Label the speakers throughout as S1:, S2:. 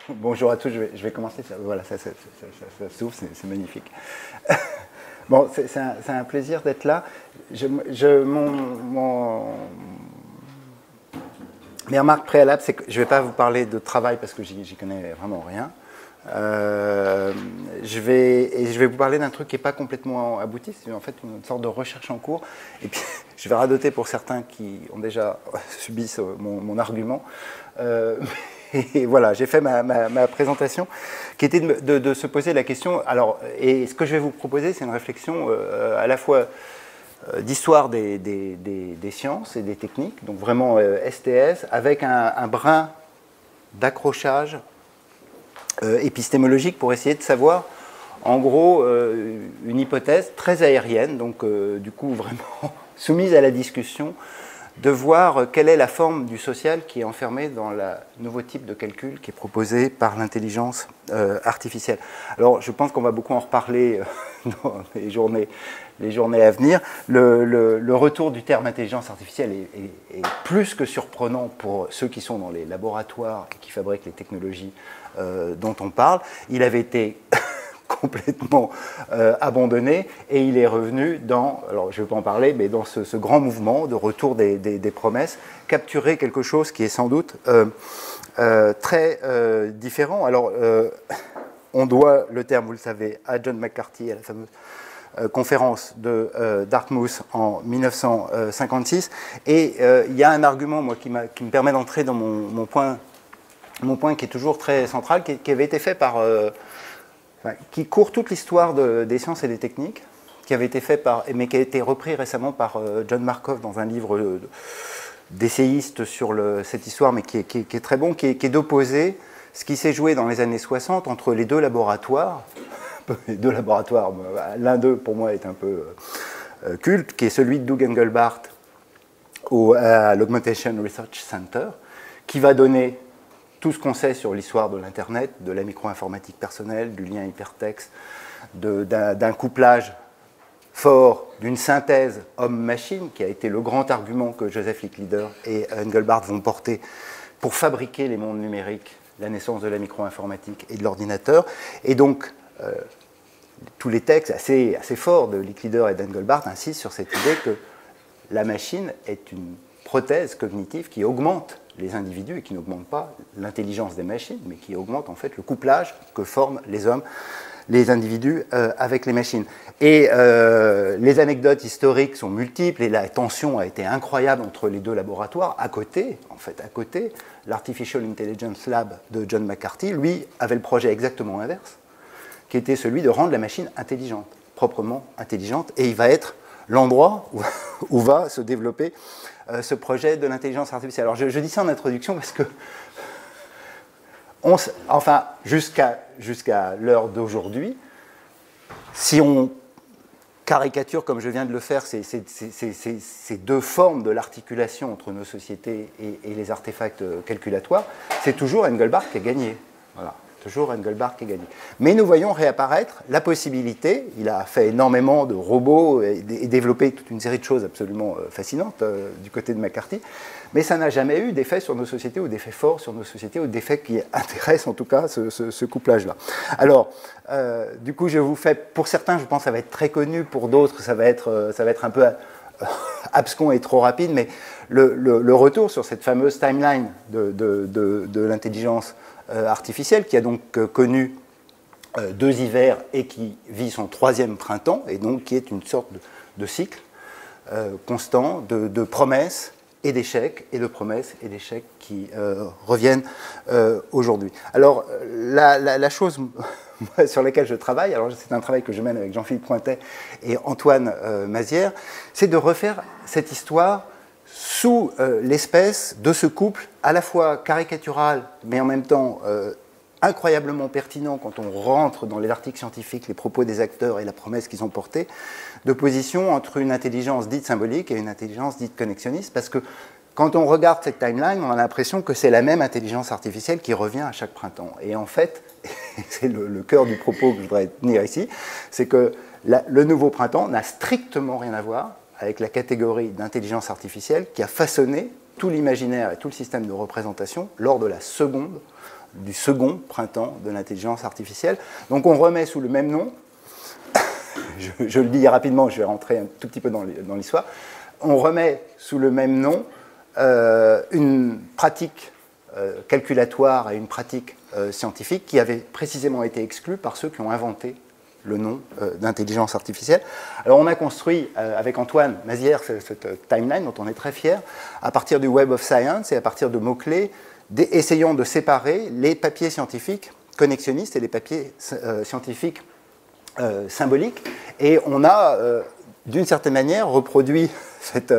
S1: Bonjour à tous, je vais commencer. Voilà, ça s'ouvre, c'est magnifique. Bon, c'est un plaisir d'être là. Mes remarques préalables, c'est que je ne vais pas vous parler de travail parce que j'y connais vraiment rien. Je vais vous parler d'un truc qui n'est pas complètement abouti, c'est en fait une sorte de recherche en cours. Et puis, je vais radoter pour certains qui ont déjà subi mon argument. Et voilà, j'ai fait ma présentation qui était de se poser la question. Alors, et ce que je vais vous proposer, c'est une réflexion à la fois d'histoire des sciences et des techniques, donc vraiment STS, avec un brin d'accrochage épistémologique pour essayer de savoir, en gros, une hypothèse très aérienne, donc du coup vraiment soumise à la discussion, de voir quelle est la forme du social qui est enfermée dans le nouveau type de calcul qui est proposé par l'intelligence artificielle. Alors, je pense qu'on va beaucoup en reparler dans les journées à venir. Le retour du terme intelligence artificielle est plus que surprenant pour ceux qui sont dans les laboratoires et qui fabriquent les technologies dont on parle. Il avait été complètement abandonné et il est revenu dans, alors je ne vais pas en parler, mais dans ce grand mouvement de retour des promesses, capturer quelque chose qui est sans doute très différent. Alors on doit le terme, vous le savez, à John McCarthy, à la fameuse conférence de Dartmouth en 1956, et il y a un argument moi, qui me permet d'entrer dans mon point qui est toujours très central, qui avait été fait par qui court toute l'histoire des sciences et des techniques, qui avait été fait mais qui a été repris récemment par John Markov dans un livre d'essayiste sur cette histoire, mais qui est très bon, qui est d'opposer ce qui s'est joué dans les années 60 entre les deux laboratoires. Les deux laboratoires, l'un d'eux pour moi est un peu culte, qui est celui de Doug Engelbart à l'Augmentation Research Center, qui va donner tout ce qu'on sait sur l'histoire de l'Internet, de la micro-informatique personnelle, du lien hypertexte, d'un couplage fort, d'une synthèse homme-machine, qui a été le grand argument que Joseph Licklider et Engelbart vont porter pour fabriquer les mondes numériques, la naissance de la micro-informatique et de l'ordinateur. Et donc, tous les textes assez forts de Licklider et d'Engelbart insistent sur cette idée que la machine est une prothèse cognitive qui augmente les individus et qui n'augmente pas l'intelligence des machines, mais qui augmente en fait le couplage que forment les hommes, les individus avec les machines. Et les anecdotes historiques sont multiples et la tension a été incroyable entre les deux laboratoires. À côté, l'Artificial Intelligence Lab de John McCarthy, lui, avait le projet exactement inverse, qui était celui de rendre la machine intelligente, proprement intelligente, et il va être l'endroit où va se développer ce projet de l'intelligence artificielle. Alors je dis ça en introduction parce que, jusqu'à l'heure d'aujourd'hui, si on caricature, comme je viens de le faire, ces deux formes de l'articulation entre nos sociétés et les artefacts calculatoires, c'est toujours Engelbart qui a gagné. Voilà. Toujours Engelbart qui a gagné. Mais nous voyons réapparaître la possibilité, il a fait énormément de robots et développé toute une série de choses absolument fascinantes du côté de McCarthy, mais ça n'a jamais eu d'effet sur nos sociétés ou d'effet fort sur nos sociétés ou d'effet qui intéresse en tout cas ce couplage-là. Alors, du coup, je vous fais, pour certains, je pense que ça va être très connu, pour d'autres, ça va être un peu abscon et trop rapide, mais le retour sur cette fameuse timeline de l'intelligence artificielle, qui a donc connu deux hivers et qui vit son troisième printemps, et donc qui est une sorte de cycle constant de promesses et d'échecs, et de promesses et d'échecs qui reviennent aujourd'hui. Alors, la chose sur laquelle je travaille, alors c'est un travail que je mène avec Jean-Philippe Pointet et Antoine Mazière, c'est de refaire cette histoire sous l'espèce de ce couple à la fois caricatural, mais en même temps incroyablement pertinent quand on rentre dans les articles scientifiques, les propos des acteurs et la promesse qu'ils ont portée, d'opposition entre une intelligence dite symbolique et une intelligence dite connexionniste, parce que quand on regarde cette timeline, on a l'impression que c'est la même intelligence artificielle qui revient à chaque printemps. Et en fait, c'est le cœur du propos que je voudrais tenir ici, c'est que le nouveau printemps n'a strictement rien à voir avec la catégorie d'intelligence artificielle qui a façonné tout l'imaginaire et tout le système de représentation lors de la seconde du second printemps de l'intelligence artificielle. Donc on remet sous le même nom, je le dis rapidement, je vais rentrer un tout petit peu dans l'histoire, on remet sous le même nom une pratique calculatoire et une pratique scientifique qui avait précisément été exclue par ceux qui ont inventé le nom d'intelligence artificielle. Alors on a construit avec Antoine Mazières cette timeline dont on est très fier, à partir du Web of Science et à partir de mots-clés, essayant de séparer les papiers scientifiques connexionnistes et les papiers scientifiques symboliques. Et on a, d'une certaine manière, reproduit cette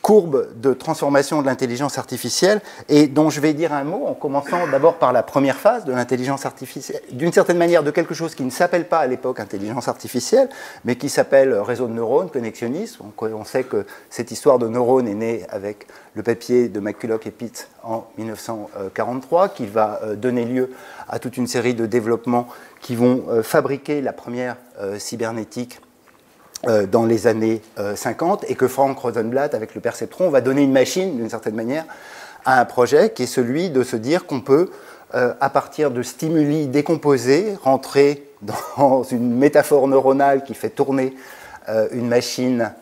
S1: courbe de transformation de l'intelligence artificielle et dont je vais dire un mot en commençant d'abord par la première phase de l'intelligence artificielle, d'une certaine manière de quelque chose qui ne s'appelle pas à l'époque intelligence artificielle, mais qui s'appelle réseau de neurones, connexionnisme. On sait que cette histoire de neurones est née avec le papier de McCulloch et Pitts en 1943, qui va donner lieu à toute une série de développements qui vont fabriquer la première cybernétique dans les années 50, et que Frank Rosenblatt, avec le perceptron, va donner une machine, d'une certaine manière, à un projet qui est celui de se dire qu'on peut, à partir de stimuli décomposés, rentrer dans une métaphore neuronale qui fait tourner une machine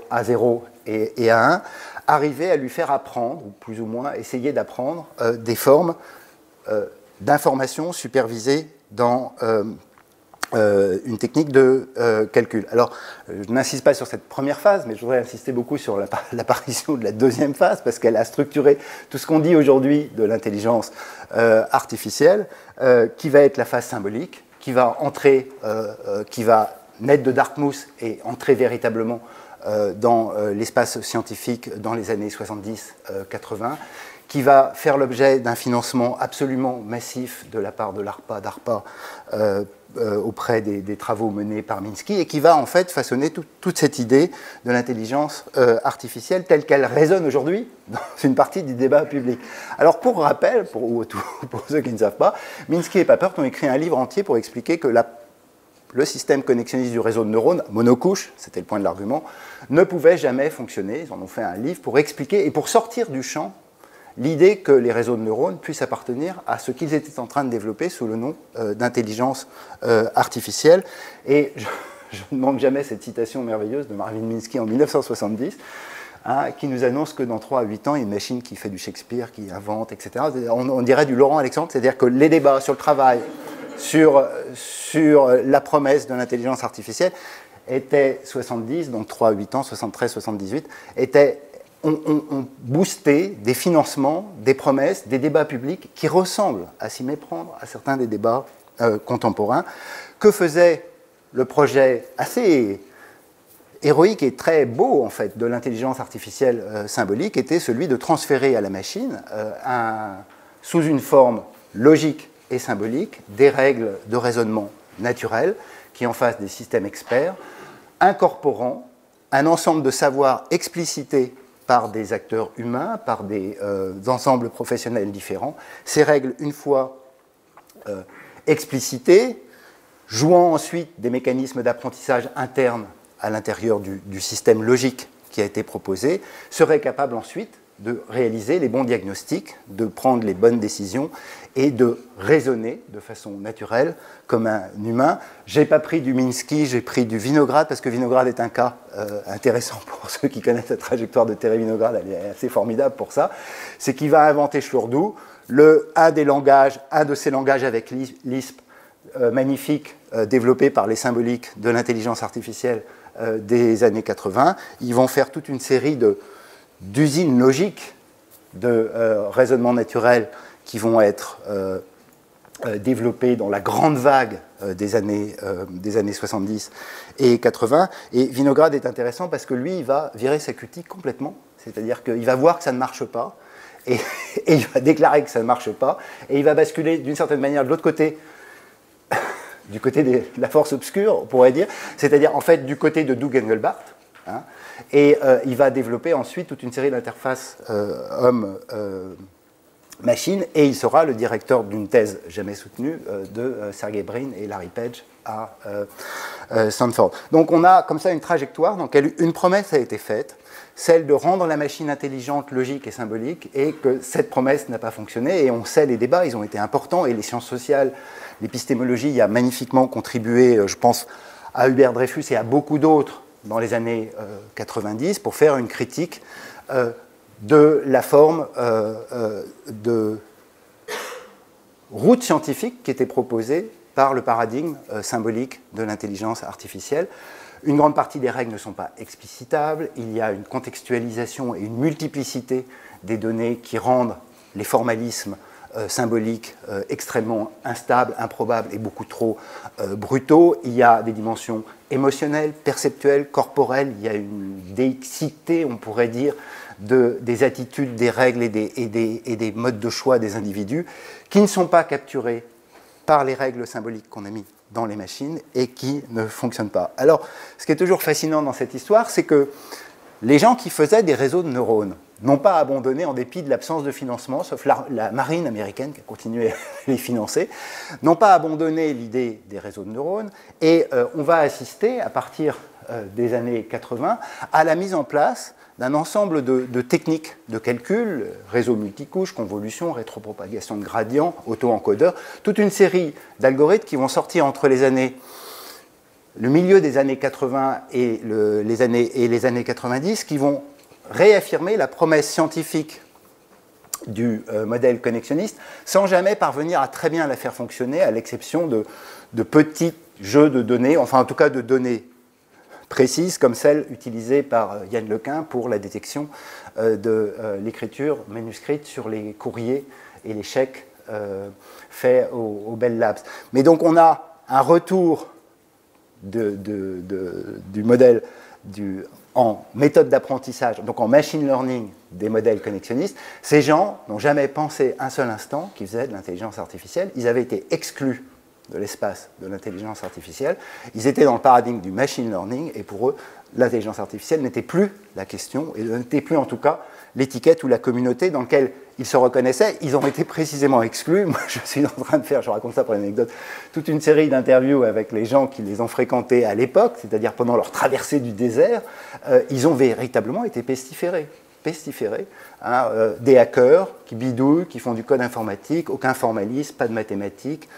S1: à 0 et à 1, arriver à lui faire apprendre, ou plus ou moins essayer d'apprendre, des formes d'information supervisées dans une technique de calcul. Alors, je n'insiste pas sur cette première phase, mais je voudrais insister beaucoup sur l'apparition de la deuxième phase, parce qu'elle a structuré tout ce qu'on dit aujourd'hui de l'intelligence artificielle, qui va être la phase symbolique, qui va entrer, qui va naître de Dartmouth et entrer véritablement dans l'espace scientifique dans les années 70-80, qui va faire l'objet d'un financement absolument massif de la part de d'ARPA, auprès des travaux menés par Minsky, et qui va en fait façonner toute cette idée de l'intelligence artificielle telle qu'elle résonne aujourd'hui dans une partie du débat public. Alors pour rappel, pour ceux qui ne savent pas, Minsky et Papert ont écrit un livre entier pour expliquer que le système connexionniste du réseau de neurones, monocouche, c'était le point de l'argument, ne pouvait jamais fonctionner. Ils en ont fait un livre pour expliquer et pour sortir du champ l'idée que les réseaux de neurones puissent appartenir à ce qu'ils étaient en train de développer sous le nom d'intelligence artificielle. Et je ne manque jamais cette citation merveilleuse de Marvin Minsky en 1970, qui nous annonce que dans 3 à 8 ans, il y a une machine qui fait du Shakespeare, qui invente, etc. On dirait du Laurent Alexandre, c'est-à-dire que les débats sur le travail, sur la promesse de l'intelligence artificielle étaient 70, donc 3 à 8 ans, 73, 78, ont boosté des financements, des promesses, des débats publics qui ressemblent, à s'y méprendre, à certains des débats contemporains. Que faisait le projet assez héroïque et très beau, en fait, de l'intelligence artificielle symbolique, était celui de transférer à la machine, sous une forme logique et symbolique, des règles de raisonnement naturel qui en fassent des systèmes experts, incorporant un ensemble de savoirs explicités par des acteurs humains, par des ensembles professionnels différents. Ces règles, une fois explicitées, jouant ensuite des mécanismes d'apprentissage internes à l'intérieur du système logique qui a été proposé, seraient capables ensuite de réaliser les bons diagnostics, de prendre les bonnes décisions et de raisonner de façon naturelle comme un humain. Je n'ai pas pris du Minsky, j'ai pris du Vinograd, parce que Vinograd est un cas intéressant pour ceux qui connaissent la trajectoire de Terry Vinograd, elle est assez formidable pour ça. C'est qu'il va inventer Shlourdoux, un de ces langages avec Lisp, magnifique, développé par les symboliques de l'intelligence artificielle des années 80. Ils vont faire toute une série d'usines logiques de raisonnement naturel qui vont être développées dans la grande vague des années 70 et 80. Et Vinograd est intéressant parce que lui, il va virer sa cutie complètement. C'est-à-dire qu'il va voir que ça ne marche pas, et il va déclarer que ça ne marche pas, et il va basculer d'une certaine manière de l'autre côté, du côté de la force obscure, on pourrait dire, c'est-à-dire en fait du côté de Doug Engelbart, et il va développer ensuite toute une série d'interfaces homme-machine, et il sera le directeur d'une thèse jamais soutenue de Sergey Brin et Larry Page à Stanford. Donc on a comme ça une trajectoire dans laquelle une promesse a été faite, celle de rendre la machine intelligente, logique et symbolique, et que cette promesse n'a pas fonctionné, et on sait les débats, ils ont été importants, et les sciences sociales, l'épistémologie y a magnifiquement contribué, je pense à Hubert Dreyfus et à beaucoup d'autres dans les années 90, pour faire une critique de la forme de route scientifique qui était proposée par le paradigme symbolique de l'intelligence artificielle. Une grande partie des règles ne sont pas explicitables, il y a une contextualisation et une multiplicité des données qui rendent les formalismes symboliques extrêmement instables, improbables et beaucoup trop brutaux. Il y a des dimensions émotionnelles, perceptuelles, corporelles, il y a une déixité, on pourrait dire, des attitudes, des règles et des modes de choix des individus qui ne sont pas capturés par les règles symboliques qu'on a mis dans les machines et qui ne fonctionnent pas. Alors, ce qui est toujours fascinant dans cette histoire, c'est que les gens qui faisaient des réseaux de neurones n'ont pas abandonné en dépit de l'absence de financement, sauf la marine américaine qui a continué à les financer, n'ont pas abandonné l'idée des réseaux de neurones, et on va assister, à partir des années 80, à la mise en place d'un ensemble de techniques de calcul, réseau multicouche, convolution, rétropropagation de gradients, auto-encodeur, toute une série d'algorithmes qui vont sortir entre le milieu des années 80 et les années 90, qui vont réaffirmer la promesse scientifique du modèle connexionniste, sans jamais parvenir à très bien la faire fonctionner, à l'exception de petits jeux de données, enfin en tout cas de données précises comme celle utilisée par Yann Lequin pour la détection de l'écriture manuscrite sur les courriers et les chèques faits au Bell Labs. Mais donc on a un retour du modèle en méthode d'apprentissage, donc en machine learning des modèles connexionnistes. Ces gens n'ont jamais pensé un seul instant qu'ils faisaient de l'intelligence artificielle. Ils avaient été exclus de l'espace de l'intelligence artificielle. Ils étaient dans le paradigme du machine learning, et pour eux, l'intelligence artificielle n'était plus la question, et n'était plus en tout cas l'étiquette ou la communauté dans laquelle ils se reconnaissaient. Ils ont été précisément exclus. Moi, je suis en train de faire, je raconte ça pour l'anecdote, toute une série d'interviews avec les gens qui les ont fréquentés à l'époque, c'est-à-dire pendant leur traversée du désert. Ils ont véritablement été pestiférés, hein, des hackers qui bidouillent, qui font du code informatique, aucun formalisme, pas de mathématiques,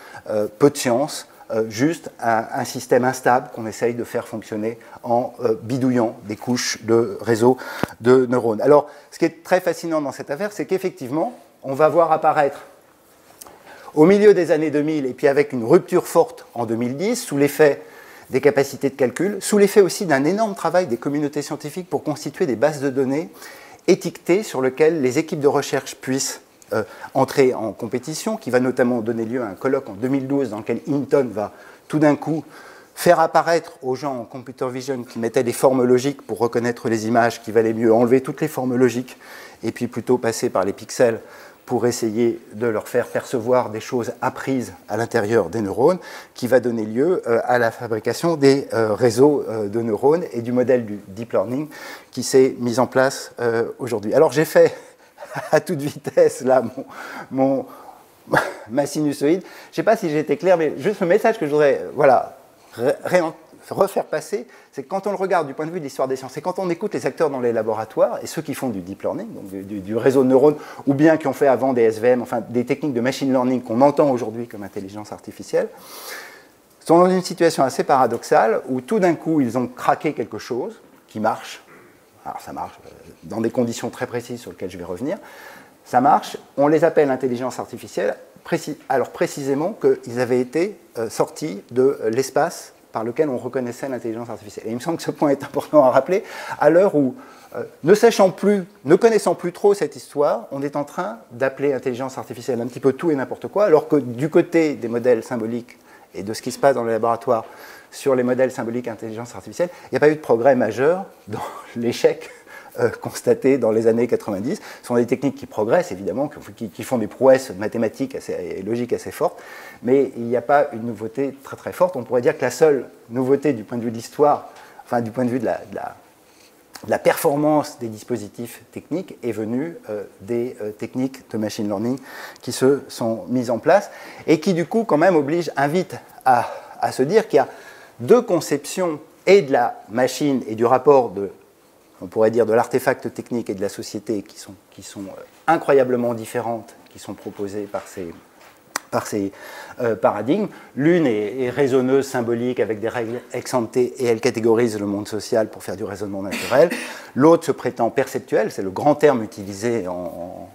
S1: peu de sciences, juste un système instable qu'on essaye de faire fonctionner en bidouillant des couches de réseaux de neurones. Alors, ce qui est très fascinant dans cette affaire, c'est qu'effectivement, on va voir apparaître au milieu des années 2000, et puis avec une rupture forte en 2010, sous l'effet des capacités de calcul, sous l'effet aussi d'un énorme travail des communautés scientifiques pour constituer des bases de données étiquetées sur lesquelles les équipes de recherche puissent entrer en compétition, qui va notamment donner lieu à un colloque en 2012 dans lequel Hinton va tout d'un coup faire apparaître aux gens en computer vision qui mettaient des formes logiques pour reconnaître les images, qu'il valait mieux enlever toutes les formes logiques et puis plutôt passer par les pixels pour essayer de leur faire percevoir des choses apprises à l'intérieur des neurones, qui va donner lieu à la fabrication des réseaux de neurones et du modèle du deep learning qui s'est mis en place aujourd'hui. Alors j'ai fait à toute vitesse là ma sinusoïde. Je ne sais pas si j'ai été clair, mais juste le message que je voudrais refaire passer, c'est que quand on le regarde du point de vue de l'histoire des sciences, et quand on écoute les acteurs dans les laboratoires, et ceux qui font du deep learning, donc du réseau de neurones, ou bien qui ont fait avant des SVM, enfin des techniques de machine learning qu'on entend aujourd'hui comme intelligence artificielle, sont dans une situation assez paradoxale, où tout d'un coup, ils ont craqué quelque chose qui marche. Alors ça marche dans des conditions très précises sur lesquelles je vais revenir. Ça marche, on les appelle intelligence artificielle, alors précisément qu'ils avaient été sortis de l'espace par lequel on reconnaissait l'intelligence artificielle. Et il me semble que ce point est important à rappeler, à l'heure où, ne connaissant plus trop cette histoire, on est en train d'appeler intelligence artificielle un petit peu tout et n'importe quoi, alors que du côté des modèles symboliques et de ce qui se passe dans le laboratoire sur les modèles symboliques intelligence artificielle, il n'y a pas eu de progrès majeur dans l'échec constaté dans les années 90. Ce sont des techniques qui progressent, évidemment, qui font des prouesses mathématiques et logiques assez fortes, mais il n'y a pas une nouveauté très très forte. On pourrait dire que la seule nouveauté du point de vue de l'histoire, enfin du point de vue de la performance des dispositifs techniques, est venue des techniques de machine learning qui se sont mises en place et qui, du coup, quand même invitent à à se dire qu'il y a deux conceptions et de la machine et du rapport de, on pourrait dire, de l'artefact technique et de la société qui sont incroyablement différentes, qui sont proposées par ces paradigmes. L'une est raisonneuse, symbolique, avec des règles ex ante, et elle catégorise le monde social pour faire du raisonnement naturel. L'autre se prétend perceptuelle, c'est le grand terme utilisé en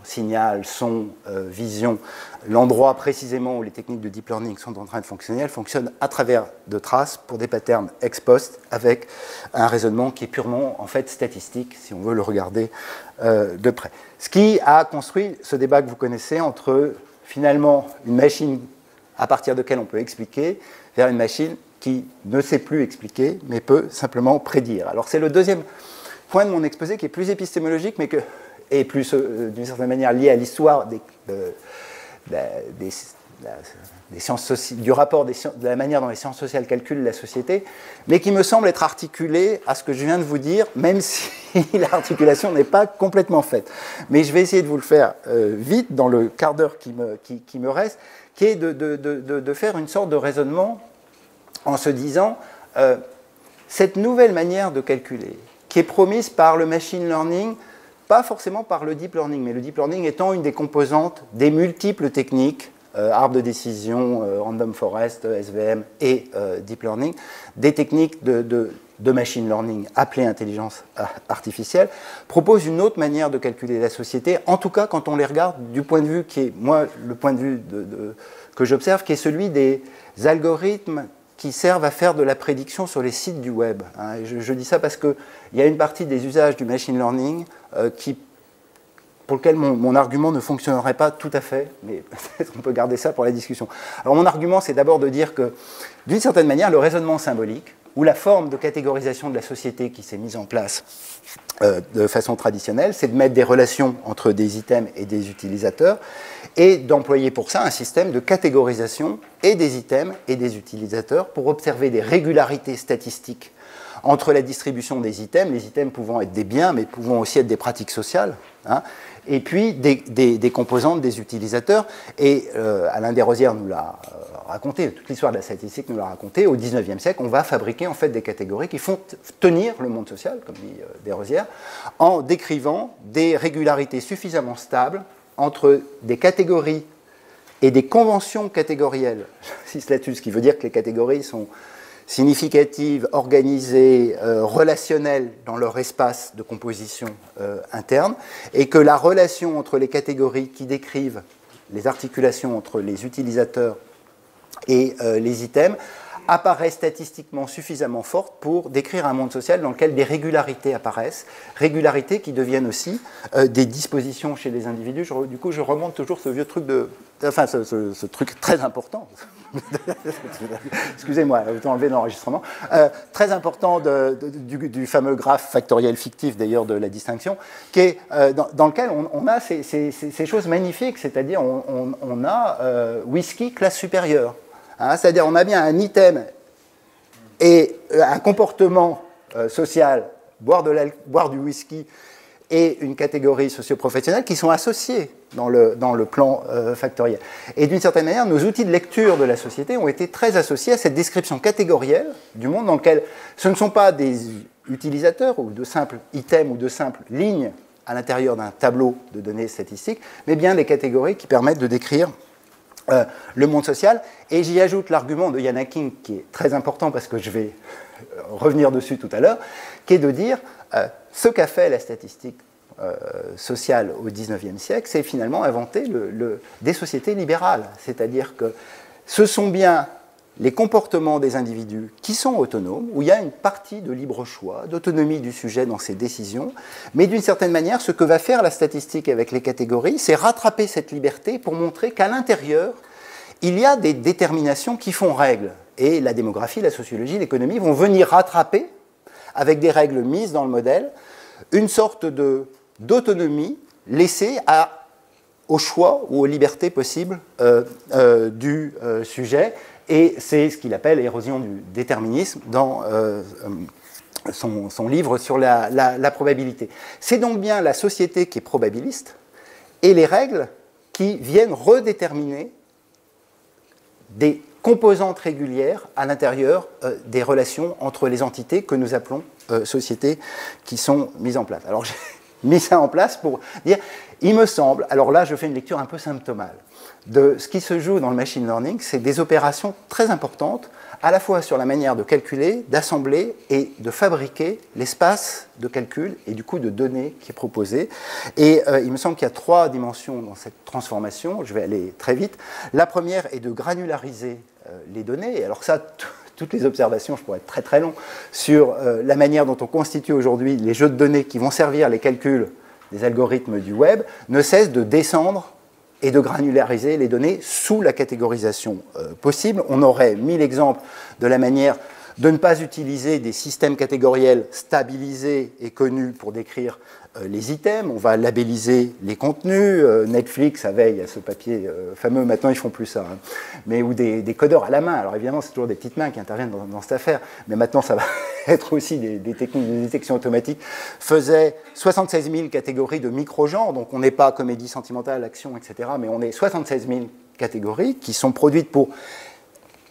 S1: signal, son, vision, l'endroit précisément où les techniques de deep learning sont en train de fonctionner. Elles fonctionnent à travers de traces pour des patterns ex post avec un raisonnement qui est purement en fait statistique, si on veut le regarder de près. Ce qui a construit ce débat que vous connaissez entre finalement une machine à partir de laquelle on peut expliquer vers une machine qui ne sait plus expliquer mais peut simplement prédire. Alors c'est le deuxième point de mon exposé qui est plus épistémologique mais et plus d'une certaine manière lié à l'histoire des sciences sociales, du rapport de la manière dont les sciences sociales calculent la société, mais qui me semble être articulé à ce que je viens de vous dire, même si l'articulation n'est pas complètement faite. Mais je vais essayer de vous le faire vite, dans le quart d'heure qui me reste, qui est de faire une sorte de raisonnement en se disant cette nouvelle manière de calculer, qui est promise par le machine learning, pas forcément par le deep learning, mais le deep learning étant une des composantes des multiples techniques, arbre de décision, random forest, SVM et deep learning, des techniques de machine learning appelées intelligence artificielle, proposent une autre manière de calculer la société, en tout cas quand on les regarde du point de vue qui est, moi, le point de vue que j'observe, qui est celui des algorithmes qui servent à faire de la prédiction sur les sites du web. Je dis ça parce qu'il y a une partie des usages du machine learning pour lequel mon argument ne fonctionnerait pas tout à fait, mais peut-être on peut garder ça pour la discussion. Alors mon argument, c'est d'abord de dire que, d'une certaine manière, le raisonnement symbolique, ou la forme de catégorisation de la société qui s'est mise en place de façon traditionnelle, c'est de mettre des relations entre des items et des utilisateurs, et d'employer pour ça un système de catégorisation et des items et des utilisateurs pour observer des régularités statistiques entre la distribution des items, les items pouvant être des biens, mais pouvant aussi être des pratiques sociales, et puis des composantes des utilisateurs. Et Alain Desrosières nous l'a raconté, toute l'histoire de la statistique nous l'a raconté, au XIXe siècle, on va fabriquer en fait des catégories qui font tenir le monde social, comme dit Desrosières, en décrivant des régularités suffisamment stables entre des catégories et des conventions catégorielles, j'insiste là-dessus, ce qui veut dire que les catégories sont significatives, organisées, relationnelles dans leur espace de composition interne, et que la relation entre les catégories qui décrivent les articulations entre les utilisateurs et les items apparaît statistiquement suffisamment forte pour décrire un monde social dans lequel des régularités apparaissent, régularités qui deviennent aussi des dispositions chez les individus. Du coup, je remonte toujours ce vieux truc enfin, ce truc très important. Excusez-moi, vous enlevez l'enregistrement. Très important du fameux graphe factoriel fictif, d'ailleurs, de la distinction, qui est, dans lequel on a ces choses magnifiques, c'est-à-dire on a whisky classe supérieure. C'est-à-dire on a bien un item et un comportement social, boire du whisky, et une catégorie socio-professionnelle qui sont associés dans le plan factoriel. Et d'une certaine manière, nos outils de lecture de la société ont été très associés à cette description catégorielle du monde dans lequel ce ne sont pas des utilisateurs ou de simples items ou de simples lignes à l'intérieur d'un tableau de données statistiques, mais bien des catégories qui permettent de décrire le monde social. Et j'y ajoute l'argument de Ian Hacking qui est très important parce que je vais revenir dessus tout à l'heure, qui est de dire ce qu'a fait la statistique sociale au XIXe siècle, c'est finalement inventer des sociétés libérales. C'est-à-dire que ce sont bien les comportements des individus qui sont autonomes, où il y a une partie de libre choix, d'autonomie du sujet dans ses décisions, mais d'une certaine manière, ce que va faire la statistique avec les catégories, c'est rattraper cette liberté pour montrer qu'à l'intérieur, il y a des déterminations qui font règle. Et la démographie, la sociologie, l'économie vont venir rattraper, avec des règles mises dans le modèle, une sorte d'autonomie laissée au choix ou aux libertés possibles du sujet. Et c'est ce qu'il appelle érosion du déterminisme dans son livre sur la probabilité. C'est donc bien la société qui est probabiliste et les règles qui viennent redéterminer des composantes régulières à l'intérieur des relations entre les entités que nous appelons sociétés qui sont mises en place. Alors j'ai mis ça en place pour dire, il me semble, alors là je fais une lecture un peu symptomale, de ce qui se joue dans le machine learning, c'est des opérations très importantes, à la fois sur la manière de calculer, d'assembler et de fabriquer l'espace de calcul et du coup de données qui est proposé. Et il me semble qu'il y a 3 dimensions dans cette transformation, je vais aller très vite. La première est de granulariser les données, et alors ça, toutes les observations, je pourrais être très très long, sur la manière dont on constitue aujourd'hui les jeux de données qui vont servir les calculs des algorithmes du web, ne cessent de descendre et de granulariser les données sous la catégorisation possible. On aurait mis l'exemple de la manière de ne pas utiliser des systèmes catégoriels stabilisés et connus pour décrire les items. On va labelliser les contenus. Netflix avait, il y a ce papier fameux, maintenant ils ne font plus ça, hein, mais ou des codeurs à la main. Alors évidemment, c'est toujours des petites mains qui interviennent dans cette affaire, mais maintenant ça va être aussi des techniques de détection automatique. Faisait 76 000 catégories de micro-genres, donc on n'est pas comédie sentimentale, action, etc., mais on est 76 000 catégories qui sont produites pour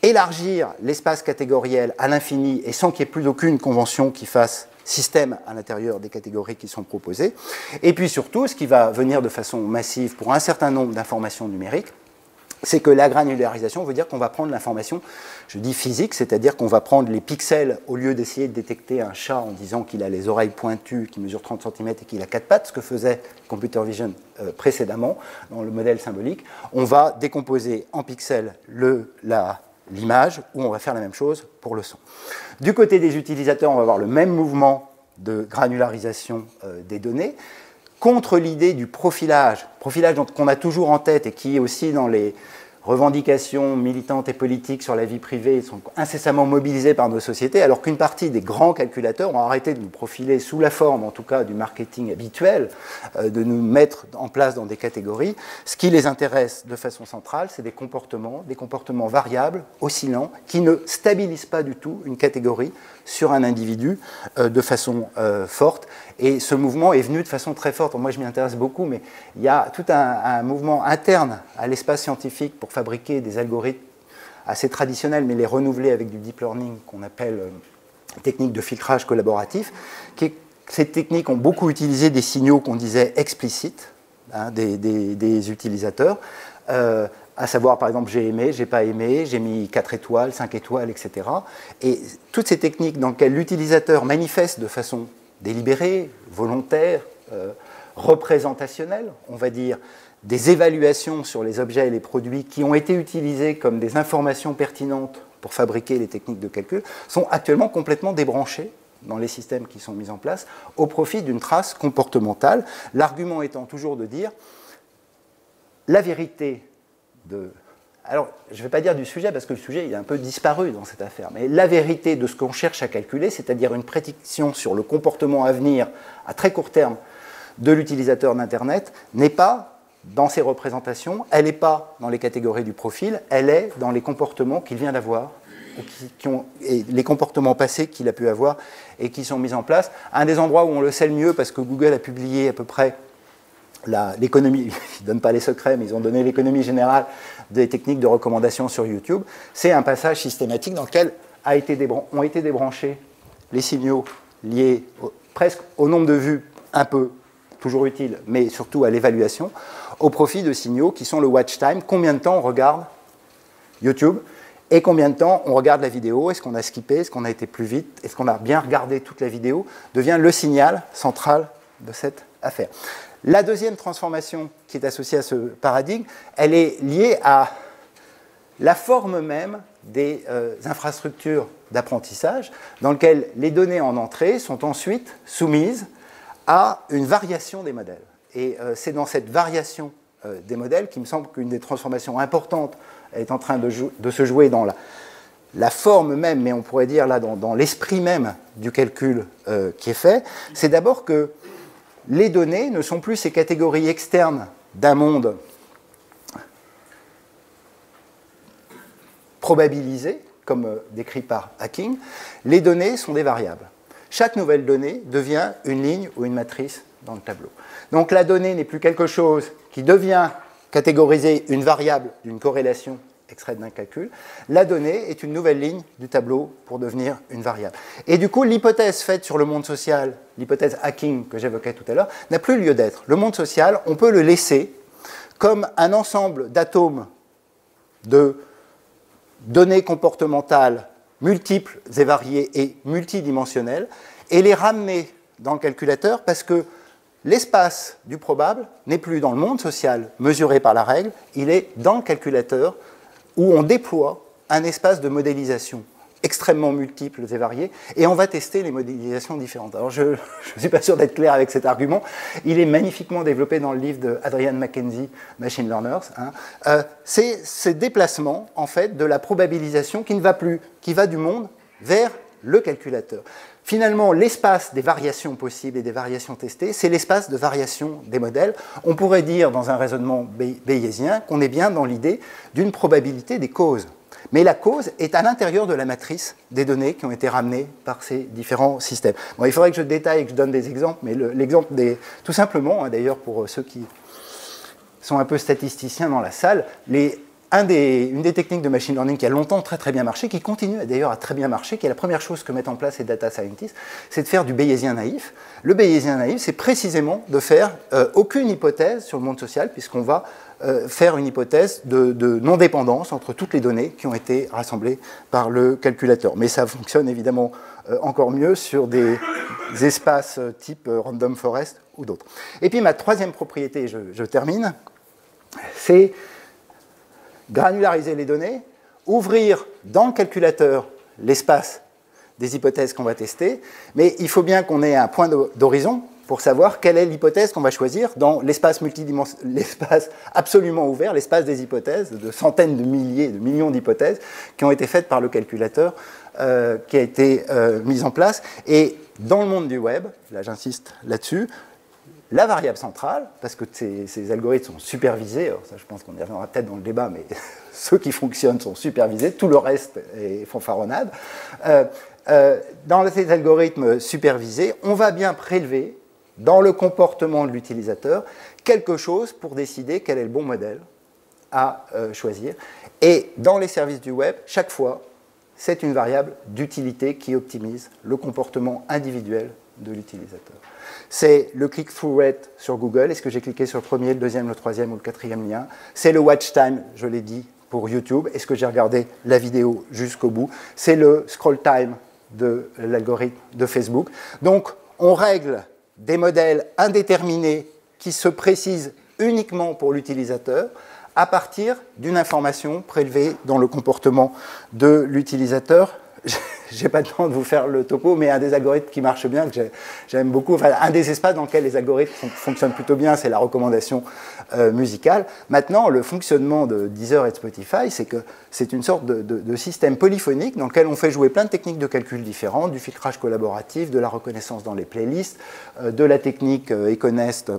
S1: élargir l'espace catégoriel à l'infini et sans qu'il n'y ait plus aucune convention qui fasse système à l'intérieur des catégories qui sont proposées. Et puis surtout, ce qui va venir de façon massive pour un certain nombre d'informations numériques, c'est que la granularisation veut dire qu'on va prendre l'information, je dis physique, c'est-à-dire qu'on va prendre les pixels, au lieu d'essayer de détecter un chat en disant qu'il a les oreilles pointues, qu'il mesure 30 cm et qu'il a 4 pattes, ce que faisait Computer Vision précédemment dans le modèle symbolique, on va décomposer en pixels l'image, où on va faire la même chose pour le son. Du côté des utilisateurs, on va avoir le même mouvement de granularisation des données, contre l'idée du profilage qu'on a toujours en tête et qui est aussi dans les revendications militantes et politiques sur la vie privée sont incessamment mobilisées par nos sociétés, alors qu'une partie des grands calculateurs ont arrêté de nous profiler sous la forme, en tout cas, du marketing habituel, de nous mettre en place dans des catégories. Ce qui les intéresse de façon centrale, c'est des comportements variables, oscillants, qui ne stabilisent pas du tout une catégorie sur un individu de façon forte. Et ce mouvement est venu de façon très forte. Moi, je m'y intéresse beaucoup, mais il y a tout un mouvement interne à l'espace scientifique pour fabriquer des algorithmes assez traditionnels, mais les renouveler avec du deep learning qu'on appelle technique de filtrage collaboratif. Ces techniques ont beaucoup utilisé des signaux qu'on disait explicites, hein, des utilisateurs, à savoir, par exemple, j'ai aimé, j'ai pas aimé, j'ai mis 4 étoiles, 5 étoiles, etc. Et toutes ces techniques dans lesquelles l'utilisateur manifeste de façon délibérée, volontaire, représentationnelle, on va dire, des évaluations sur les objets et les produits qui ont été utilisés comme des informations pertinentes pour fabriquer les techniques de calcul, sont actuellement complètement débranchées dans les systèmes qui sont mis en place, au profit d'une trace comportementale. L'argument étant toujours de dire la vérité de... Alors, je ne vais pas dire du sujet, parce que le sujet il est un peu disparu dans cette affaire, mais la vérité de ce qu'on cherche à calculer, c'est-à-dire une prédiction sur le comportement à venir, à très court terme, de l'utilisateur d'Internet, n'est pas dans ses représentations, elle n'est pas dans les catégories du profil, elle est dans les comportements qu'il vient d'avoir, et les comportements passés qu'il a pu avoir et qui sont mis en place. Un des endroits où on le sait le mieux, parce que Google a publié à peu près l'économie, ils ne donnent pas les secrets, mais ils ont donné l'économie générale des techniques de recommandation sur YouTube, c'est un passage systématique dans lequel ont été débranchés les signaux liés presque au nombre de vues, un peu, toujours utile, mais surtout à l'évaluation, au profit de signaux qui sont le watch time, combien de temps on regarde YouTube, et combien de temps on regarde la vidéo, est-ce qu'on a skippé, est-ce qu'on a été plus vite, est-ce qu'on a bien regardé toute la vidéo, devient le signal central de cette affaire. La deuxième transformation qui est associée à ce paradigme, elle est liée à la forme même des infrastructures d'apprentissage dans lesquelles les données en entrée sont ensuite soumises à une variation des modèles. Et c'est dans cette variation des modèles qu'il me semble qu'une des transformations importantes est en train de se jouer dans la forme même, mais on pourrait dire là dans l'esprit même du calcul qui est fait. C'est d'abord que les données ne sont plus ces catégories externes d'un monde probabilisé, comme décrit par Hacking. Les données sont des variables. Chaque nouvelle donnée devient une ligne ou une matrice dans le tableau. Donc la donnée n'est plus quelque chose qui devient catégoriser une variable d'une corrélation extraite d'un calcul. La donnée est une nouvelle ligne du tableau pour devenir une variable. Et du coup, l'hypothèse faite sur le monde social, l'hypothèse hacking que j'évoquais tout à l'heure, n'a plus lieu d'être. Le monde social, on peut le laisser comme un ensemble d'atomes de données comportementales multiples et variées et multidimensionnelles et les ramener dans le calculateur parce que l'espace du probable n'est plus dans le monde social mesuré par la règle, il est dans le calculateur où on déploie un espace de modélisation extrêmement multiples et variés, et on va tester les modélisations différentes. Alors je ne suis pas sûr d'être clair avec cet argument, il est magnifiquement développé dans le livre de Adrian Mackenzie, Machine Learners. C'est ce déplacement, en fait, de la probabilisation qui ne va plus, qui va du monde vers le calculateur. Finalement, l'espace des variations possibles et des variations testées, c'est l'espace de variation des modèles. On pourrait dire, dans un raisonnement bayésien, qu'on est bien dans l'idée d'une probabilité des causes. Mais la cause est à l'intérieur de la matrice des données qui ont été ramenées par ces différents systèmes. Bon, il faudrait que je détaille et que je donne des exemples, mais l'exemple des... Tout simplement, d'ailleurs, pour ceux qui sont un peu statisticiens dans la salle, une des techniques de machine learning qui a longtemps très bien marché, qui continue d'ailleurs à très bien marcher, qui est la première chose que mettent en place les data scientists, c'est de faire du bayésien naïf. Le bayésien naïf, c'est précisément de faire aucune hypothèse sur le monde social, puisqu'on va faire une hypothèse de non-dépendance entre toutes les données qui ont été rassemblées par le calculateur. Mais ça fonctionne évidemment encore mieux sur des espaces type random forest ou d'autres. Et puis ma troisième propriété, je termine, c'est granulariser les données, ouvrir dans le calculateur l'espace des hypothèses qu'on va tester, mais il faut bien qu'on ait un point d'horizon pour savoir quelle est l'hypothèse qu'on va choisir dans l'espace l'espace absolument ouvert, l'espace des hypothèses, de centaines de milliers, de millions d'hypothèses qui ont été faites par le calculateur qui a été mis en place. Et dans le monde du web, là j'insiste là-dessus, la variable centrale, parce que ces algorithmes sont supervisés, alors ça je pense qu'on y reviendra peut-être dans le débat, mais ceux qui fonctionnent sont supervisés, tout le reste est fanfaronnade. Dans ces algorithmes supervisés, on va bien prélever dans le comportement de l'utilisateur quelque chose pour décider quel est le bon modèle à choisir. Et dans les services du web, chaque fois, c'est une variable d'utilité qui optimise le comportement individuel de l'utilisateur. C'est le click-through rate sur Google. Est-ce que j'ai cliqué sur le premier, le deuxième, le troisième ou le quatrième lien? C'est le watch time, je l'ai dit, pour YouTube. Est-ce que j'ai regardé la vidéo jusqu'au bout? C'est le scroll time de l'algorithme de Facebook. Donc, on règle des modèles indéterminés qui se précisent uniquement pour l'utilisateur à partir d'une information prélevée dans le comportement de l'utilisateur. Je n'ai pas le temps de vous faire le topo, mais un des algorithmes qui marche bien, que j'aime beaucoup, enfin, un des espaces dans lesquels les algorithmes fonctionnent plutôt bien, c'est la recommandation musicale. Maintenant, le fonctionnement de Deezer et de Spotify, c'est que c'est une sorte de système polyphonique dans lequel on fait jouer plein de techniques de calcul différentes, du filtrage collaboratif, de la reconnaissance dans les playlists, de la technique Econest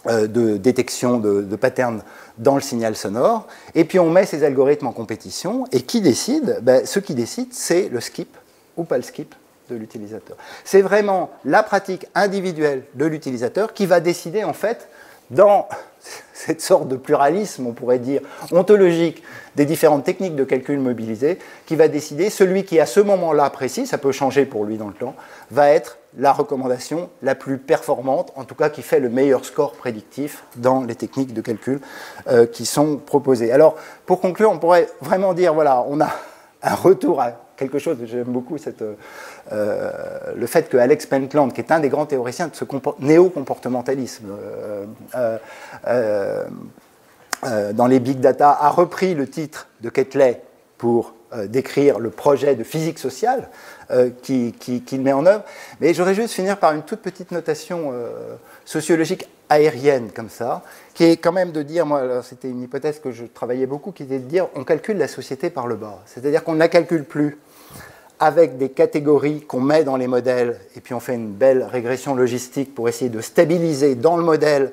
S1: de détection de patterns dans le signal sonore, et puis on met ces algorithmes en compétition, et qui décide? Ce qui décide, c'est le skip ou pas le skip de l'utilisateur. C'est vraiment la pratique individuelle de l'utilisateur qui va décider, en fait, dans cette sorte de pluralisme, on pourrait dire, ontologique des différentes techniques de calcul mobilisées, qui va décider, celui qui à ce moment-là précis, ça peut changer pour lui dans le temps, va être la recommandation la plus performante, en tout cas qui fait le meilleur score prédictif dans les techniques de calcul qui sont proposées. Alors, pour conclure, on pourrait vraiment dire, voilà, on a un retour à quelque chose, j'aime beaucoup le fait que Alex Pentland, qui est un des grands théoriciens de ce néo-comportementalisme dans les big data, a repris le titre de Quetelet pour décrire le projet de physique sociale qu'il met en œuvre. Mais j'aurais juste finir par une toute petite notation sociologique aérienne, comme ça, qui est quand même de dire, moi, c'était une hypothèse que je travaillais beaucoup, qui était de dire, on calcule la société par le bas. C'est-à-dire qu'on ne la calcule plus avec des catégories qu'on met dans les modèles, et puis on fait une belle régression logistique pour essayer de stabiliser dans le modèle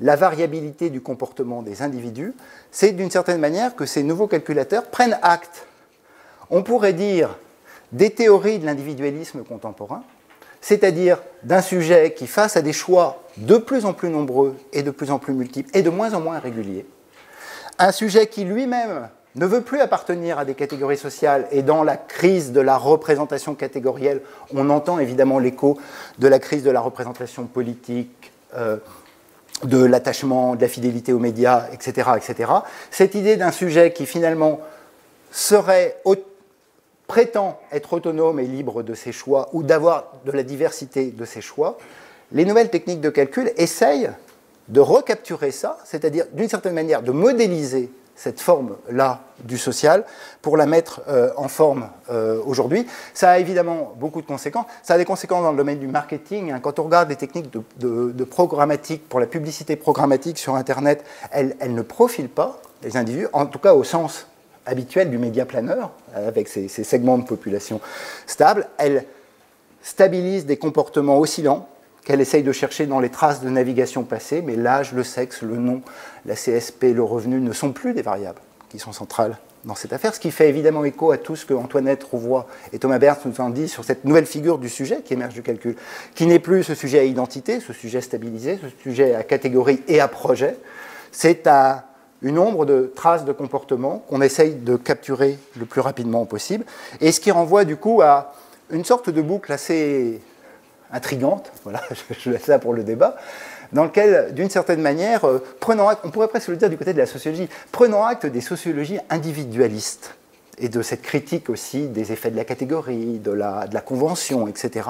S1: la variabilité du comportement des individus. C'est d'une certaine manière que ces nouveaux calculateurs prennent acte, on pourrait dire, des théories de l'individualisme contemporain, c'est-à-dire d'un sujet qui, face à des choix de plus en plus nombreux et de plus en plus multiples et de moins en moins réguliers, un sujet qui lui-même ne veut plus appartenir à des catégories sociales, et dans la crise de la représentation catégorielle, on entend évidemment l'écho de la crise de la représentation politique, de l'attachement, de la fidélité aux médias, etc., etc. Cette idée d'un sujet qui finalement prétend être autonome et libre de ses choix, ou d'avoir de la diversité de ses choix, les nouvelles techniques de calcul essayent de recapturer ça, c'est-à-dire d'une certaine manière de modéliser cette forme-là du social pour la mettre en forme aujourd'hui. Ça a évidemment beaucoup de conséquences. Ça a des conséquences dans le domaine du marketing. Hein. Quand on regarde les techniques de programmatique, pour la publicité programmatique sur Internet, elles ne profilent pas les individus, en tout cas au sens habituel du média planeur, avec ces segments de population stables. Elles stabilisent des comportements oscillants, qu'elle essaye de chercher dans les traces de navigation passée, mais l'âge, le sexe, le nom, la CSP, le revenu ne sont plus des variables qui sont centrales dans cette affaire, ce qui fait évidemment écho à tout ce que Antoinette Rouvois et Thomas Berthe nous ont dit sur cette nouvelle figure du sujet qui émerge du calcul, qui n'est plus ce sujet à identité, ce sujet stabilisé, ce sujet à catégorie et à projet, c'est à une ombre de traces de comportement qu'on essaye de capturer le plus rapidement possible, et ce qui renvoie du coup à une sorte de boucle assez intrigante, voilà, je laisse ça pour le débat, dans lequel, d'une certaine manière, prenant acte, on pourrait presque le dire du côté de la sociologie, prenant acte des sociologies individualistes et de cette critique aussi des effets de la catégorie, de la convention, etc.,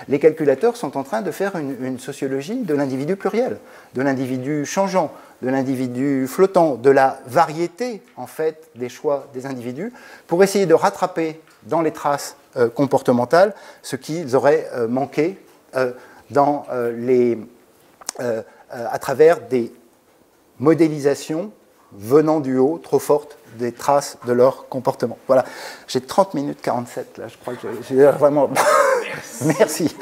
S1: les calculateurs sont en train de faire une sociologie de l'individu pluriel, de l'individu changeant, de l'individu flottant, de la variété, en fait, des choix des individus, pour essayer de rattraper dans les traces comportementales ce qu'ils auraient manqué à travers des modélisations venant du haut, trop fortes, des traces de leur comportement. Voilà, j'ai 30 minutes 47, là, je crois que j'ai vraiment... Merci.